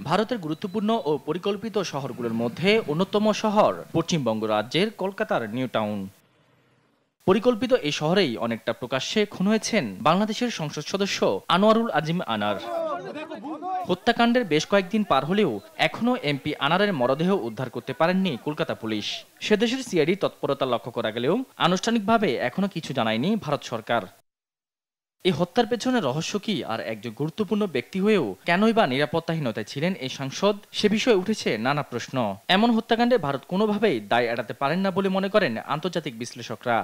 ভারতের গুরুত্বপূর্ণ ও পরিকল্পিত শহরগুলোর মধ্যে অন্যতম শহর পশ্চিমবঙ্গ রাজ্যের কলকাতার নিউ টাউন। পরিকল্পিত এই শহরেই অনেকটা প্রকাশ্যে খুন হয়েছেন বাংলাদেশের সংসদ সদস্য আনোয়ারুল আজিম আনার। হত্যাকাণ্ডের বেশ কয়েকদিন পার হলেও এখনও এমপি আনারের মরদেহ উদ্ধার করতে পারেননি কলকাতা পুলিশ। সে দেশের সিআইডি তৎপরতা লক্ষ্য করা গেলেও আনুষ্ঠানিকভাবে এখনও কিছু জানায়নি ভারত সরকার। এই হত্যার পেছনে রহস্য কি, আর একজন গুরুত্বপূর্ণ ব্যক্তি হয়েও কেনই বা নিরাপত্তাহীনতায় ছিলেন এই সাংসদ, সে বিষয়ে উঠেছে নানা প্রশ্ন। এমন হত্যাকাণ্ডে ভারত কোনোভাবেই দায় এড়াতে পারেন না বলে মনে করেন আন্তর্জাতিক বিশ্লেষকরা।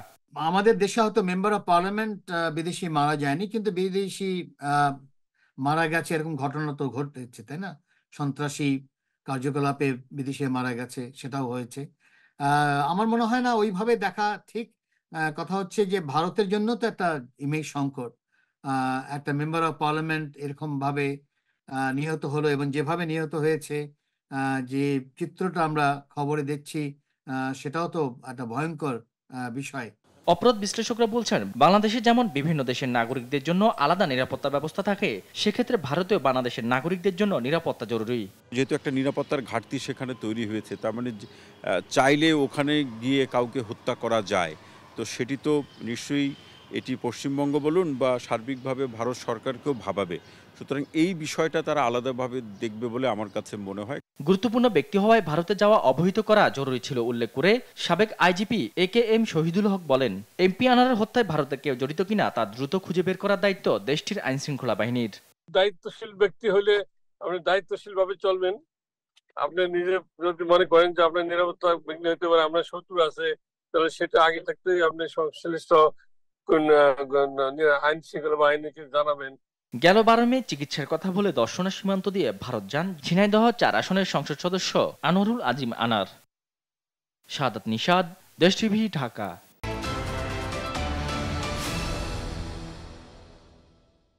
আমাদের দেশে হয়তো মেম্বার অফ পার্লামেন্ট বিদেশি মারা যায়নি, কিন্তু বিদেশি মারা গেছে এরকম ঘটনা তো ঘটেছে, তাই না? সন্ত্রাসী কার্যকলাপে বিদেশে মারা গেছে, সেটাও হয়েছে। আমার মনে হয় না ওইভাবে দেখা ঠিক। কথা হচ্ছে যে ভারতের জন্য তো একটা ইমেজ সংকট। একটা মেম্বার অফ পার্লামেন্ট এরকম ভাবে নিহত হলো, এবং যেভাবে নিহত হয়েছে, যে চিত্রটা আমরা খবরে দেখছি, সেটাও তো একটা ভয়ঙ্কর বিষয়। অপরাধ বিশ্লেষকরা বলছেন, বাংলাদেশে যেমন বিভিন্ন দেশের নাগরিকদের জন্য আলাদা নিরাপত্তা ব্যবস্থা থাকে, সেক্ষেত্রে ভারতেও বাংলাদেশের নাগরিকদের জন্য নিরাপত্তা জরুরি। যেহেতু একটা নিরাপত্তার ঘাটতি সেখানে তৈরি হয়েছে, তার মানে চাইলে ওখানে গিয়ে কাউকে হত্যা করা যায়, তো সেটি তো নিশ্চয়ই এটি পশ্চিমবঙ্গ বলুন বা সার্বিকভাবে ভারত সরকারকেও ভাবাবে। সুতরাং এই বিষয়টা তারা আলাদাভাবে দেখবে বলে আমার কাছে মনে হয়। গুরুত্বপূর্ণ ব্যক্তি হওয়ায় ভারতে যাওয়া অবহিত করা জরুরি ছিল উল্লেখ করে সাবেক আইজিপি AKM শহীদুল হক বলেন, এমপি আনারের হত্যায় ভারতের কেউ জড়িত কিনা তা দ্রুত খুঁজে বের করার দায়িত্ব দেশটির আইন শৃঙ্খলা বাহিনীর। দায়িত্বশীল ব্যক্তি হলে আপনি দায়িত্বশীল ভাবে চলবেন। আপনি নিজে যদি মনে করেন যে আপনার নিরাপত্তা বিঘ্ন হতে পারে, আপনার শত্রু আছে, তাহলে সেটা আগে থাকতেই আপনি সংশ্লিষ্ট আইন শৃঙ্খলা বাহিনীকে জানাবেন। গেল 12 মে চিকিৎসার কথা বলে দর্শনা সীমান্ত দিয়ে ভারত যান ঝিনাইদহ 4 আসনের সংসদ সদস্য আনোয়ারুল আজিম আনার। সাদাত নিশাদ, দেশ টিভি, ঢাকা।